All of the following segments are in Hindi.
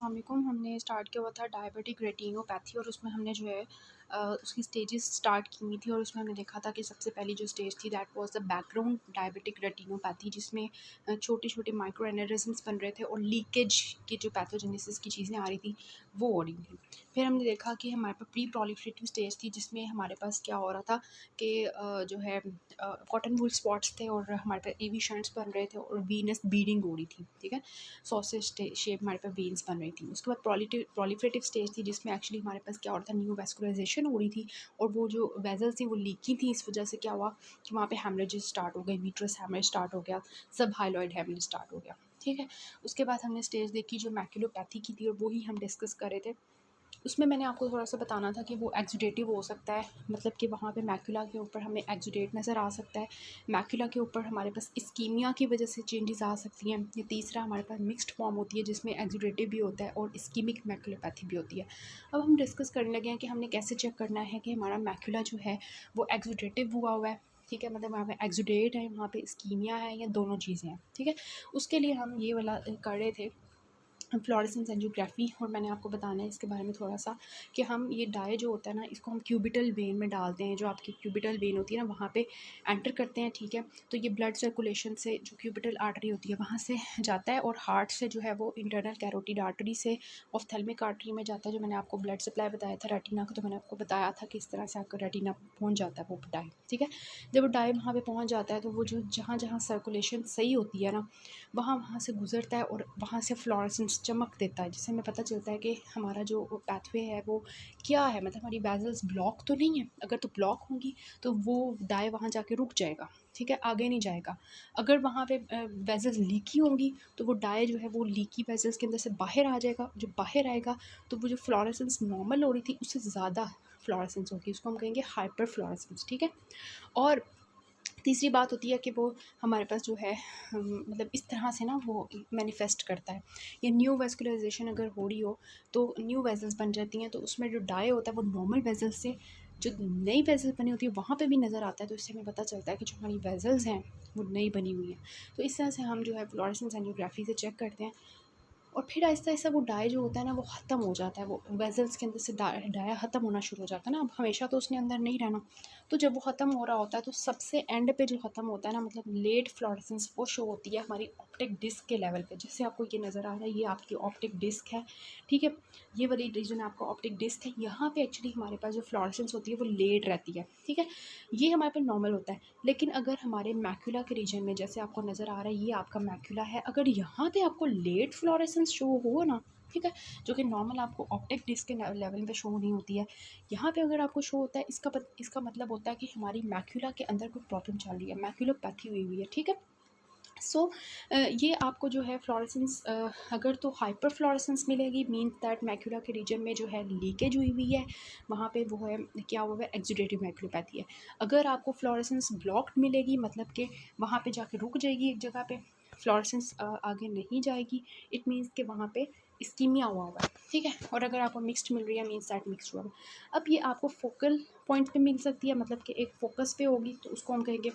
अस्सलाम वालेकुम। हमने स्टार्ट किया हुआ था डायबिटिक रेटिनोपैथी और उसमें हमने जो है उसकी स्टेजेस स्टार्ट की हुई थी और उसमें हमने देखा था कि सबसे पहली जो स्टेज थी that was the background diabetic retinopathy, जिसमें छोटे छोटे माइक्रो एनेरिज्म्स बन रहे थे और लीकेज की जो पैथोजेनेसिस की चीज़ें आ रही थी वो हो रही थी। फिर हमने देखा कि हमारे पास प्री प्रोलिफरेटिव स्टेज थी, जिसमें हमारे पास क्या हो रहा था कि जो है कॉटन वूल स्पॉट्स थे और हमारे पास एवी शंट्स बन रहे थे और वीनस बीडिंग हो रही थी। ठीक है, सॉसेज शेप हमारे पास वेन्स बन रही थी। उसके बाद प्रोलिफरेटिव स्टेज थी, जिसमें एक्चुअली हमारे पास क्या हो रहा था, न्यू वैस्कुलराइजेशन हो रही थी और वो जो वेजल्स थी वो लीकी थी। इस वजह से क्या हुआ कि वहाँ पे हैमरेजेस स्टार्ट हो गए, वीट्रस हैमरेज स्टार्ट हो गया, सब हाइलॉइड हैमरेज स्टार्ट हो गया। ठीक है, उसके बाद हमने स्टेज देखी जो मैक्युलोपैथी की थी और वो ही हम डिस्कस कर रहे थे। उसमें मैंने आपको थोड़ा-सा बताना था कि वो एक्सुडेटिव हो सकता है, मतलब कि वहाँ पे मैक्युला के ऊपर हमें एक्सुडेट नज़र आ सकता है। मैक्युला के ऊपर हमारे पास इस्कीमिया की वजह से चेंजेस आ सकती हैं। ये तीसरा हमारे पास मिक्स्ड फॉर्म होती है, जिसमें एक्सुडेटिव भी होता है और इस्कीमिक मैक्युलोपैथी भी होती है। अब हम डिस्कस करने लगे हैं कि हमने कैसे चेक करना है कि हमारा मैक्युला जो है वो एक्सुडेटिव हुआ हुआ है। ठीक है, मतलब वहाँ पे एक्सुडेट है, वहाँ पे इस्कीमिया है, या दोनों चीज़ें हैं। ठीक है, उसके लिए हम ये वाला कर रहे थे फ्लोरेसेंस एंजियोग्राफी, और मैंने आपको बताना है इसके बारे में थोड़ा सा कि हम ये डाई जो होता है ना, इसको हम क्यूबिटल वेन में डालते हैं। जो आपकी क्यूबिटल वेन होती है ना, वहाँ पे एंटर करते हैं। ठीक है, तो ये ब्लड सर्कुलेशन से जो क्यूबिटल आर्टरी होती है वहाँ से जाता है और हार्ट से जो है वो इंटरनल कैरोटिड आर्टरी से ऑफ्थेल्मिक आर्टरी में जाता है। जो मैंने आपको ब्लड सप्लाई बताया था रेटिना का, तो मैंने आपको बताया था कि इस तरह से आपका रेटिना पहुँच जाता है वो डाई। ठीक है, जब वो डाई वहाँ पर पहुँच जाता है तो वो जो जहाँ जहाँ सर्कुलेशन सही होती है ना, वहाँ से गुज़रता है और वहाँ से फ्लोरेसेंस चमक देता है, जिससे हमें पता चलता है कि हमारा जो पैथवे है वो क्या है, मतलब हमारी वेसल्स ब्लॉक तो नहीं है। अगर तो ब्लॉक होंगी तो वो डाई वहाँ जाके रुक जाएगा। ठीक है, आगे नहीं जाएगा। अगर वहाँ पे वेसल्स लीकी होंगी तो वो डाई जो है वो लीकी वेसल्स के अंदर से बाहर आ जाएगा। जो बाहर आएगा तो वो जो फ्लोरेसेंस नॉर्मल हो रही थी उससे ज़्यादा फ्लोरेसेंस होगी, उसको हम कहेंगे हाइपर फ्लोरेसेंस। ठीक है, और तीसरी बात होती है कि वो हमारे पास जो है मतलब इस तरह से ना वो मैनिफेस्ट करता है। ये न्यू वेस्कुलराइजेशन अगर हो रही हो तो न्यू वेसल्स बन जाती हैं, तो उसमें जो डाई होता है वो नॉर्मल वेसल्स से जो नई वेसल्स बनी होती है वहाँ पे भी नज़र आता है। तो इससे हमें पता चलता है कि जो हमारी वेसल्स हैं वो नई बनी हुई हैं। तो इस तरह से हम जो है फ्लोरेसेंस एंजियोग्राफी से चेक करते हैं और फिर आहिस्ता-आहिस्ता वो डाई जो होता है ना वो ख़त्म हो जाता है। वो वेसल्स के अंदर से डाया ख़त्म होना शुरू हो जाता है ना, अब हमेशा तो उसने अंदर नहीं रहना। तो जब वो ख़त्म हो रहा होता है तो सबसे एंड पे जो ख़त्म होता है ना, मतलब लेट फ्लोरेसेंस, वो शो होती है हमारी ऑप्टिक डिस्क के लेवल पे। जैसे आपको ये नज़र आ रहा है, ये आपकी ऑप्टिक डिस्क है। ठीक है, ये वाली रीजन आपका ऑप्टिक डिस्क है। यहाँ पे एक्चुअली हमारे पास जो फ्लोरेसेंस होती है वो लेट रहती है। ठीक है, ये हमारे पे नॉर्मल होता है। लेकिन अगर हमारे मैक्युला के रीजन में, जैसे आपको नज़र आ रहा है ये आपका मैक्युला है, अगर यहाँ पे आपको लेट फ्लोरेसेंस शो हो ना, ठीक है, जो कि नॉर्मल आपको ऑप्टिक डिस्क के लेवल पे शो नहीं होती है, यहाँ पे अगर आपको शो होता है, इसका मतलब होता है कि हमारी मैक्युला के अंदर कोई प्रॉब्लम चल रही है, मैक्युलोपैथी हुई हुई है। ठीक है, सो ये आपको जो है फ्लोरेसेंस अगर तो हाइपर फ्लोरेसेंस मिलेगी, मीन्स दैट मैक्युला के रीजन में जो है लीकेज हुई हुई है, वहाँ पे वो है क्या हुआ है, एक्सुडेटिव मैक्युलोपैथी है। अगर आपको फ्लोरेसेंस ब्लॉक्ड मिलेगी, मतलब कि वहाँ पे जाके रुक जाएगी एक जगह पे, फ्लोरेसेंस आगे नहीं जाएगी, इट मीन्स कि वहाँ पे इस्कीमिया हुआ हुआ है। ठीक है, और अगर आपको मिक्स्ड मिल रही है, मीन्स दैट मिक्स्ड हुआ हुआ है। अब ये आपको फोकल पॉइंट पे मिल सकती है, मतलब कि एक फोकस पे होगी, तो उसको हम कहेंगे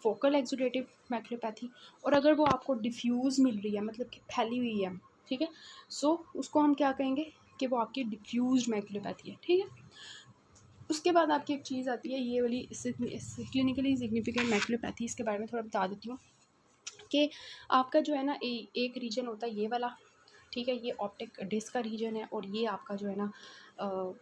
फोकल एक्सुडेटिव मैक्युलोपैथी। और अगर वो आपको डिफ्यूज़ मिल रही है, मतलब कि फैली हुई है, ठीक है, सो उसको हम क्या कहेंगे कि वो आपकी डिफ्यूज्ड मैक्युलोपैथी है। ठीक है, उसके बाद आपकी एक चीज़ आती है ये वाली क्लिनिकली सिग्निफिकेंट मैक्युलोपैथी। इसके बारे में थोड़ा बता देती हूँ कि आपका जो है ना एक रीजन होता है ये वाला। ठीक है, ये ऑप्टिक डिस्क का रीजन है और ये आपका जो है ना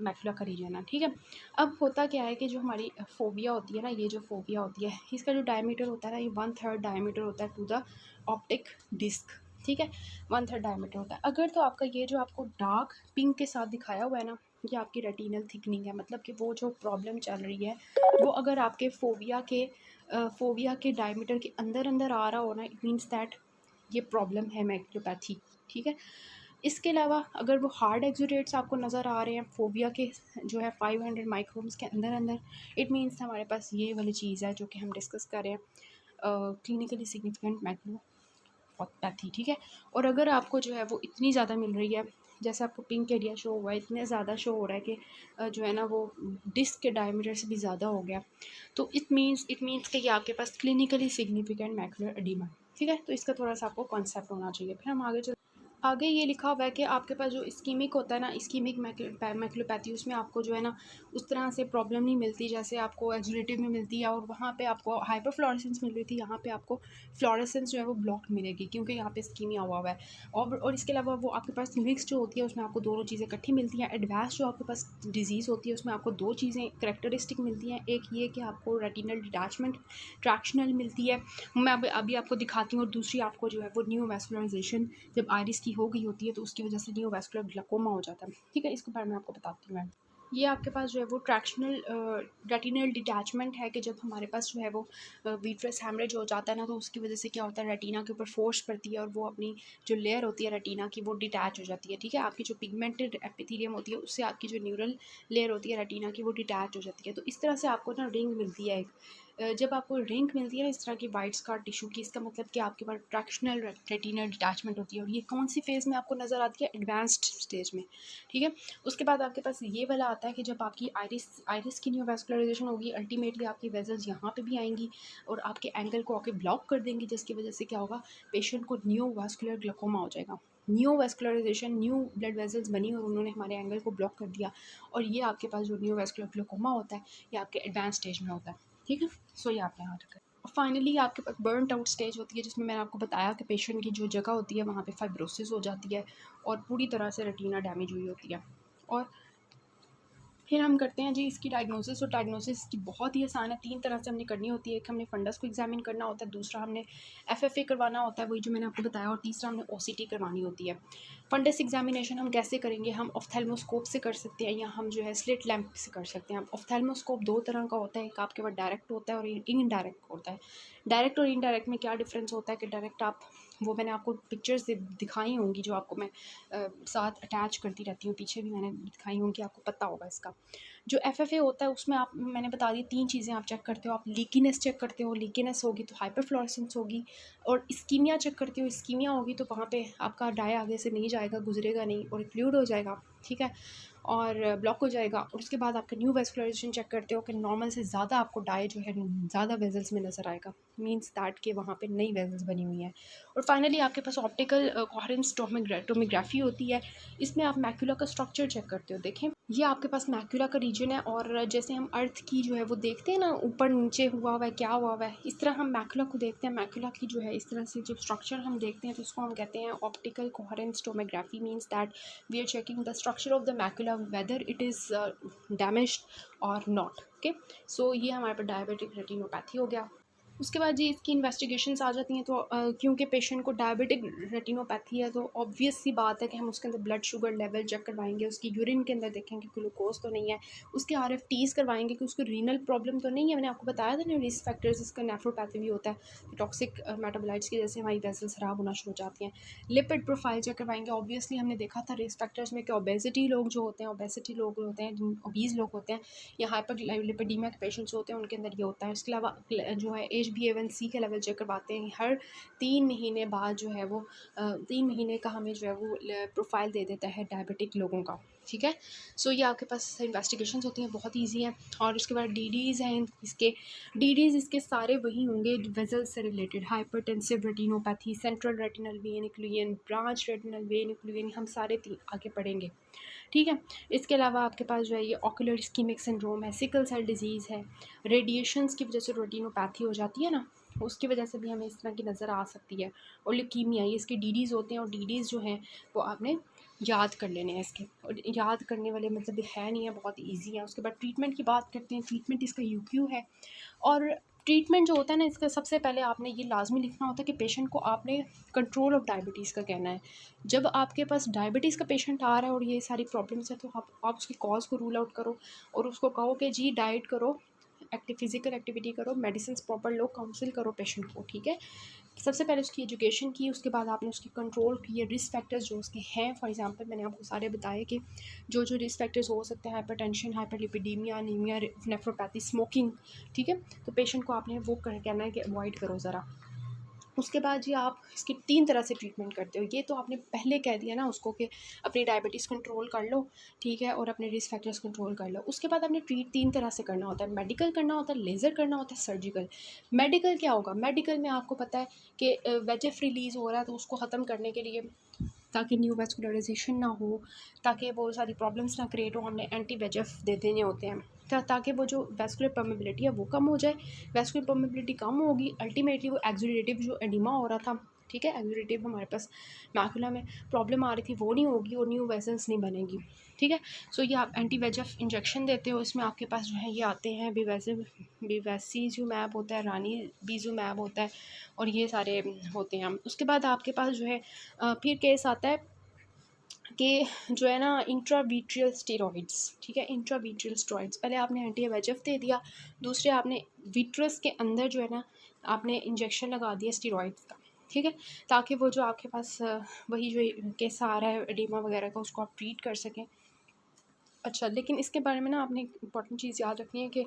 मैक्युला का रीजन है। ठीक है, अब होता क्या है कि जो हमारी फोबिया होती है ना, ये जो फोबिया होती है इसका जो डायमीटर होता है ना, ये 1/3 डायमीटर होता है टू द ऑप्टिक डिस्क। ठीक है, 1/3 डायमीटर होता है। अगर तो आपका ये जो आपको डार्क पिंक के साथ दिखाया हुआ है ना, ये आपकी रेटिनल थिकनिंग है, मतलब कि वो जो प्रॉब्लम चल रही है वो अगर आपके फोबिया के डायमीटर के अंदर अंदर आ रहा हो ना, इट मीन्स दैट ये प्रॉब्लम है मैक्युलोपैथी। ठीक है, इसके अलावा अगर वो हार्ड एक्सुडेट्स आपको नज़र आ रहे हैं फोबिया के जो है 500 माइक्रोम्स के अंदर अंदर, इट मीन्स हमारे पास ये वाली चीज़ है जो कि हम डिस्कस कर रहे हैं, क्लिनिकली सिग्निफिकेंट मैक्युलोपैथी। ठीक है, और अगर आपको जो है वो इतनी ज़्यादा मिल रही है, जैसे आपको पिंक एरिया शो हुआ है, इतने ज़्यादा शो हो रहा है कि जो है ना वो डिस्क के डायमीटर से भी ज़्यादा हो गया, तो इट मीन्स कि ये आपके पास क्लिनिकली सिग्निफिकेंट मैक्युलर एडीमा। ठीक है, तो इसका थोड़ा सा आपको कॉन्सेप्ट होना चाहिए। फिर हम आगे आगे ये लिखा हुआ है कि आपके पास जो इस्कीमिक होता है ना, इस्कीमिक मैक्युलोपैथी, उसमें आपको जो है ना उस तरह से प्रॉब्लम नहीं मिलती जैसे आपको एक्सुडेटिव में मिलती है, और वहाँ पे आपको हाइपरफ्लोरेसेंस मिल रही थी, यहाँ पे आपको फ्लोरेसेंस जो है वो ब्लॉक मिलेगी क्योंकि यहाँ पे इस्कीमिया हुआ है। और इसके अलावा वो आपके पास मिक्स जो होती है उसमें आपको दोनों चीज़ें इकट्ठी मिलती हैं। एडवांस जो आपके पास डिजीज़ होती है उसमें आपको दो चीज़ें करेक्टरिस्टिक मिलती हैं, एक ये कि आपको रेटिनल डिटैचमेंट ट्रैक्शनल मिलती है, मैं अभी आपको दिखाती हूँ, और दूसरी आपको जो है वो न्यू वैस्कुलराइजेशन जब आइरिस की हो गई होती है तो उसकी वजह से न्यू वैस्कुलर ग्लाकोमा हो जाता है। ठीक है, इसके बारे में आपको बताती हूँ मैं। ये आपके पास जो है वो ट्रैक्शनल रेटिनल डिटैचमेंट है कि जब हमारे पास जो है वो वीट्रस हैमरेज हो जाता है ना, तो उसकी वजह से क्या होता है, रेटिना के ऊपर फोर्स पड़ती है और वो अपनी जो लेयर होती है रेटिना की वो डिटैच हो जाती है। ठीक है, आपकी जो पिगमेंटेड एपिथेलियम होती है उससे आपकी जो न्यूरल लेयर होती है रेटिना की वो डिटैच हो जाती है। तो इस तरह से आपको ना रिंग मिलती है एक। जब आपको रिंग मिलती है ना इस तरह की वाइट स्कार टिश्यू की, इसका मतलब कि आपके पास ट्रैक्शनल रेटिनल डिटैचमेंट होती है, और ये कौन सी फेज़ में आपको नज़र आती है, एडवांस्ड स्टेज में। ठीक है, उसके बाद आपके पास ये वाला आता है कि जब आपकी आइरिस की न्यू वैस्कुलराइजेशन होगी, अल्टीमेटली आपकी वेजल्स यहाँ पे भी आएंगी और आपके एंगल को आके ब्लॉक कर देंगी, जिसकी वजह से क्या होगा, पेशेंट को न्यू वैस्कुलर ग्लाकोमा हो जाएगा। New vascularization, new blood vessels बनी और उन्होंने हमारे एंगल को ब्लॉक कर दिया, और ये आपके पास जो न्यू वैस्कुलर ग्लाकोमा होता है ये आपके एडवांस स्टेज में होता है। ठीक है, सो ये आपने यहाँ रखा। फाइनली आपके पास बर्नट आउट स्टेज होती है, जिसमें मैंने आपको बताया कि पेशेंट की जो जगह होती है वहाँ पे फाइब्रोसिस हो जाती है और पूरी तरह से रेटिना डैमेज हुई होती है। और फिर हम करते हैं जी इसकी डायग्नोसिस, और डायग्नोसिस की बहुत ही आसान है, 3 तरह से हमने करनी होती है। एक हमने फंडस को एग्जामिन करना होता है, दूसरा हमने एफएफए करवाना होता है, वही जो मैंने आपको बताया, और तीसरा हमने ओसीटी करवानी होती है। फंडस एग्जामिनेशन हम कैसे करेंगे, हम ऑफ्थेल्मोस्कोप से कर सकते हैं या हम जो है स्लिट लैंप से कर सकते हैं। ऑफ्थेल्मोस्कोप 2 तरह का होता है, एक आपके पास डायरेक्ट होता है और इनडायरेक्ट होता है। डायरेक्ट और इनडायरेक्ट में क्या डिफरेंस होता है कि डायरेक्ट आप, वो मैंने आपको पिक्चर्स दिखाई होंगी जो आपको मैं साथ अटैच करती रहती हूँ, पीछे भी मैंने दिखाई होंगी, आपको पता होगा इसका। जो एफएफए होता है उसमें आप, मैंने बता दी 3 चीज़ें आप चेक करते हो। आप लीकीनेस चेक करते हो, लीकीनेस होगी तो हाइपरफ्लोरेसेंस होगी, और इस्कीमिया चेक करते हो, इस्कीमिया होगी तो वहाँ पे आपका डाई आगे से नहीं जाएगा, गुजरेगा नहीं और फ्लूइड हो जाएगा। ठीक है, और ब्लॉक हो जाएगा। और उसके बाद आपका न्यू वैस्कुलराइजेशन चेक करते हो कि नॉर्मल से ज़्यादा आपको डाई जो है ज़्यादा वेजल्स में नज़र आएगा, मीन्स दैट कि वहाँ पे नई वेजल्स बनी हुई हैं। और फाइनली आपके पास ऑप्टिकल कोहेरेंस टोमोग्राफी होती है, इसमें आप मैक्यूला का स्ट्रक्चर चेक करते हो। देखें, ये आपके पास मैक्यूला का रीजन है, और जैसे हम अर्थ की जो है वो देखते हैं ना, ऊपर नीचे हुआ हुआ है, क्या हुआ हुआ है, इस तरह हम मैक्यूला को देखते हैं। मैक्यूला की जो है इस तरह से जब स्ट्रक्चर हम देखते हैं तो उसको हम कहते हैं optical coherence tomography, means that we are checking the structure of the macula whether it is damaged और नॉट। ओके, सो ये हमारे पास डायबिटिक रेटिनोपैथी हो गया। उसके बाद जी इसकी इन्वेस्टिगेशंस आ जाती हैं, तो क्योंकि पेशेंट को डायबिटिक रेटिनोपैथी है तो ऑब्वियस सी बात है कि हम उसके अंदर ब्लड शुगर लेवल चेक करवाएंगे, उसकी यूरिन के अंदर देखेंगे ग्लूकोज तो नहीं है, उसके आरएफटीज करवाएंगे कि उसको रीनल प्रॉब्लम तो नहीं है। मैंने आपको बताया था ना रिस्क फैक्टर्स, इसका नेफ्रोपैथी भी होता है, टॉक्सिक मेटाबोलाइट्स की वजह से हमारी वेसल्स ख़राब होना शुरू हो जाती हैं। लिपिड प्रोफाइल चेक करवाएंगे, ऑब्वियसली हमने देखा था रिस्क फैक्टर्स में कि ओबेसिटी लोग जो होते हैं, ओबीज़ लोग होते हैं या हाइपर लिपिडीमिया के पेशेंट्स होते हैं, उनके अंदर ये होता है। इसके अलावा जो है HbA1c के लेवल चेक करवाते हैं हर 3 महीने बाद, जो है वो 3 महीने का हमें जो है वो प्रोफाइल दे देता है डायबिटिक लोगों का। ठीक है, सो ये आपके पास इन्वेस्टिगेशंस होती हैं, बहुत ईजी हैं। और उसके बाद डीडीज़ हैं, इसके सारे वही होंगे वेजल्स से related, hypertensive retinopathy, central retinal vein occlusion, branch retinal vein occlusion, हम सारे आगे पढ़ेंगे। ठीक है, इसके अलावा आपके पास जो है ये ऑक्यूलर इस्कीमिक सिंड्रोम है, सिकल सेल डिजीज़ है, रेडिएशंस की वजह से रेटिनोपैथी हो जाती है ना, उसकी वजह से भी हमें इस तरह की नज़र आ सकती है। और ल्यूकीमिया, ये इसके डीडीज़ होते हैं, और डीडीज़ जो हैं वो आपने याद कर लेने हैं इसके, और याद करने वाले मतलब है नहीं है, बहुत ईजी है। उसके बाद ट्रीटमेंट की बात करते हैं, ट्रीटमेंट इसका यूक्यू है। और ट्रीटमेंट जो होता है ना इसका, सबसे पहले आपने ये लाजमी लिखना होता है कि पेशेंट को आपने कंट्रोल ऑफ डायबिटीज़ का कहना है। जब आपके पास डायबिटीज़ का पेशेंट आ रहा है और ये सारी प्रॉब्लम्स है, तो आप उसकी कॉज को रूल आउट करो और उसको कहो कि जी डाइट करो, फिजिकल एक्टिविटी करो, मेडिसिन प्रॉपर लो, काउंसिल करो पेशेंट को। ठीक है, सबसे पहले उसकी एजुकेशन की, उसके बाद आपने उसकी कंट्रोल की, रिस्क फैक्टर्स जो उसके हैं, फॉर एग्जांपल मैंने आपको सारे बताए कि जो रिस्क फैक्टर्स हो सकते हैं, hypertension, hyperlipidaemia, anaemia, nephropathy, smoking. ठीक है, तो पेशेंट को आपने वो कहना है कि अवॉइड करो ज़रा। उसके बाद जी आप इसकी 3 तरह से ट्रीटमेंट करते हो, ये तो आपने पहले कह दिया ना उसको कि अपनी डायबिटीज़ कंट्रोल कर लो, ठीक है, और अपने रिस्क फैक्टर्स कंट्रोल कर लो। उसके बाद आपने ट्रीट 3 तरह से करना होता है, मेडिकल करना होता है, लेज़र करना होता है, सर्जिकल। मेडिकल क्या होगा, मेडिकल में आपको पता है कि वेजिफ रिलीज़ हो रहा है, तो उसको ख़त्म करने के लिए ताकि न्यू वैस्कुलराइजेशन ना हो, ताकि वो सारी प्रॉब्लम्स ना क्रिएट हो, हमने एंटी VEGF दे देने होते हैं ताकि वो जो वैस्कुलर परमेबिलिटी है वो कम हो जाए। वैस्कुलर परमेबिलिटी कम होगी, अल्टीमेटली वो एक्सुडेटिव जो एडिमा हो रहा था, ठीक है, एक्सुडेटिव हमारे पास मैकुला में प्रॉब्लम आ रही थी वो नहीं होगी और न्यू वेसल्स नहीं बनेगी, ठीक है। सो ये आप एंटी VEGF इंजेक्शन देते हो, इसमें आपके पास जो है ये आते हैं बेवैसीज़ुमैब होता है, रानीबीज़ुमैब होता है और ये सारे होते हैं। उसके बाद आपके पास जो है फिर केस आता है कि जो है ना इंट्रावीट्रियल स्टेरॉइड्स, ठीक है, इंट्रावीट्रियल स्टेरॉइड्स, पहले आपने एंटी VEGF दे दिया, दूसरे आपने विट्रस के अंदर जो है ना आपने इंजेक्शन लगा दिया स्टेरॉइड्स का, ठीक है, ताकि वो जो आपके पास वही जो केस आ रहा है एडिमा वगैरह का उसको आप ट्रीट कर सकें। अच्छा, लेकिन इसके बारे में ना आपने एक इम्पॉर्टेंट चीज़ याद रखनी है कि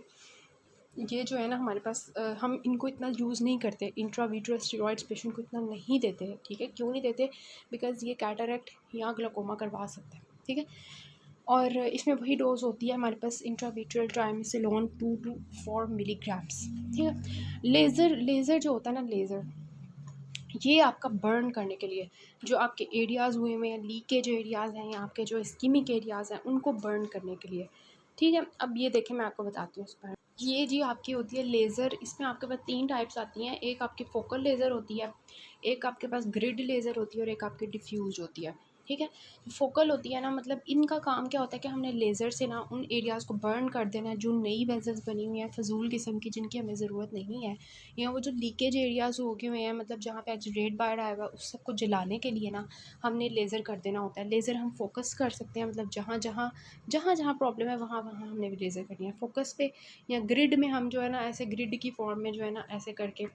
ये जो है ना हमारे पास हम इनको इतना यूज़ नहीं करते, इंट्रावीट्रियल स्टेरॉइड्स पेशेंट को इतना नहीं देते हैं, ठीक है। क्यों नहीं देते? बिकॉज़ ये कैटरैक्ट या ग्लाकोमा करवा सकता है, ठीक है। और इसमें वही डोज़ होती है हमारे पास इंट्रावीट्रियल ट्राइमेसिलोन 2 to 4 मिलीग्राम्स, ठीक है। लेज़र जो होता है ना, लेज़र ये आपका बर्न करने के लिए, जो आपके एरियाज़ हुए हुए हैं, लीकेज एरियाज़ हैं या आपके जो इस्कीमिक एरियाज़ हैं उनको बर्न करने के लिए, ठीक है। अब ये देखें मैं आपको बताती हूँ इस पर, ये जी आपकी होती है लेज़र, इसमें आपके पास 3 टाइप्स आती हैं, एक आपकी फोकल लेज़र होती है, एक आपके पास ग्रिड लेज़र होती है और एक आपकी डिफ्यूज़ होती है, ठीक है। फोकल होती है ना, मतलब इनका काम क्या होता है कि हमने लेज़र से ना उन एरियाज़ को बर्न कर देना है जो नई वेसल्स बनी हुई हैं फ़जूल किस्म की, जिनकी हमें ज़रूरत नहीं है, या वो जो लीकेज एरियाज़ हो गए हुए हैं, मतलब जहाँ पे एक्सुडेट बाहर आया हुआ है उस सबको जलाने के लिए ना हमने लेज़र कर देना होता है। लेज़र हम फोकस कर सकते हैं, मतलब जहाँ प्रॉब्लम है वहाँ वहाँ हमने भी लेज़र करनी है फोकस पे, या ग्रिड में हम जो है ना ऐसे ग्रिड की फॉर्म में जो है ना ऐसे करके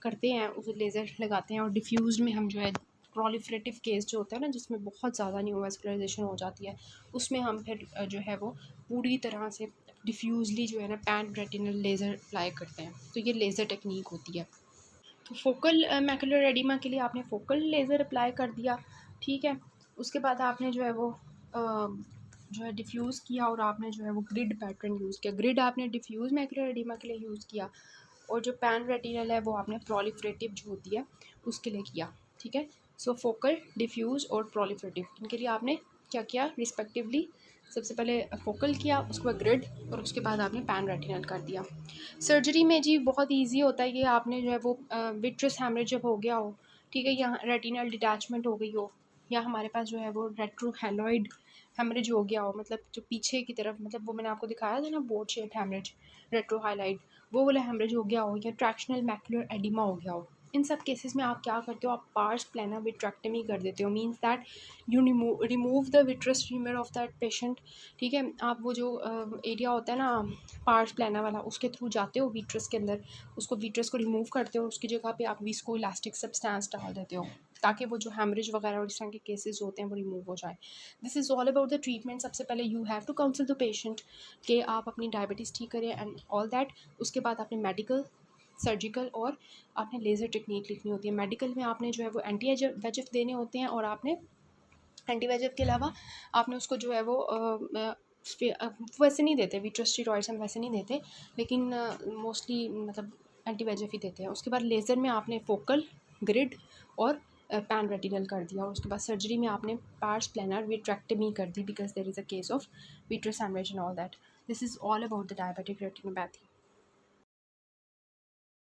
करते हैं, उसे लेज़र लगाते हैं। और डिफ्यूज़ में हम जो है प्रोलिफरेटिव केस जो होता है ना जिसमें बहुत ज़्यादा न्यूवास्कुलराइजेशन हो जाती है, उसमें हम फिर जो है वो पूरी तरह से डिफ्यूज़ली जो है ना पैन रेटिनल लेज़र अप्लाई करते हैं, तो ये लेज़र टेक्निक होती है। तो फोकल मैकुलर एडिमा के लिए आपने फोकल लेज़र अप्लाई कर दिया, ठीक है। उसके बाद आपने जो है वो जो है डिफ्यूज़ किया और आपने जो है वो ग्रिड पैटर्न यूज़ किया। ग्रिड आपने डिफ्यूज़ मैकुलर एडिमा के लिए यूज़ किया और जो पैन रेटिनल है वो आपने प्रोलिफरेटिव जो होती है उसके लिए किया, ठीक है। सो फोकल, डिफ्यूज़ और प्रोलिफरेटिव, इनके लिए आपने क्या किया रिस्पेक्टिवली, सबसे पहले फोकल किया, उसके बाद ग्रिड और उसके बाद आपने पैन रेटिनल कर दिया। सर्जरी में जी बहुत इजी होता है कि आपने जो है वो विट्रस हैमरेज जब हो गया हो, ठीक है, या रेटिनल डिटैचमेंट हो गई हो, या हमारे पास जो है वो रेट्रोहेलॉइड हैमरेज हो गया हो, मतलब जो पीछे की तरफ, मतलब वो मैंने आपको दिखाया था ना बोर्ड शेप हैमरेज, रेट्रोहाइलाइड, वो वाला हैमरेज हो गया हो, या ट्रैक्शनल मैकुलर एडिमा हो गया हो, इन सब केसेस में आप क्या करते हो, आप पार्स प्लानर विट्रेक्टमी कर देते हो। Means that you remove the vitreous femur of that patient, ठीक है। आप वो जो एरिया होता है ना पार्स प्लानर वाला, उसके थ्रू जाते हो विट्रस के अंदर, उसको विट्रस को रिमूव करते हो, उसकी जगह पे आप विस्को इलास्टिक सब्सटेंस डाल देते हो ताकि वो जो हैमरेज वगैरह और इस तरह के केसेस होते हैं वो रिमूव हो जाए। This is all about the treatment. सबसे पहले you have to counsel the patient कि आप अपनी डायबिटीज़ ठीक करें एंड ऑल दैट। उसके बाद आपने मेडिकल, सर्जिकल और आपने लेज़र टेक्निक लिखनी होती है। मेडिकल में आपने जो है वो एंटी VEGF देने होते हैं और आपने एंटी VEGF के अलावा आपने उसको जो है वो वैसे नहीं देते, विट्रस स्टेरॉइड्स हम वैसे नहीं देते, लेकिन मोस्टली मतलब एंटी VEGF ही देते हैं। उसके बाद लेज़र में आपने फोकल, ग्रिड और पैन रेटिनल कर दिया और उसके बाद सर्जरी में आपने पार्स प्लानर विट्रेक्टमी कर दी because there is a case of vitreous haemorrhage and all that. This is all about the diabetic retinopathy.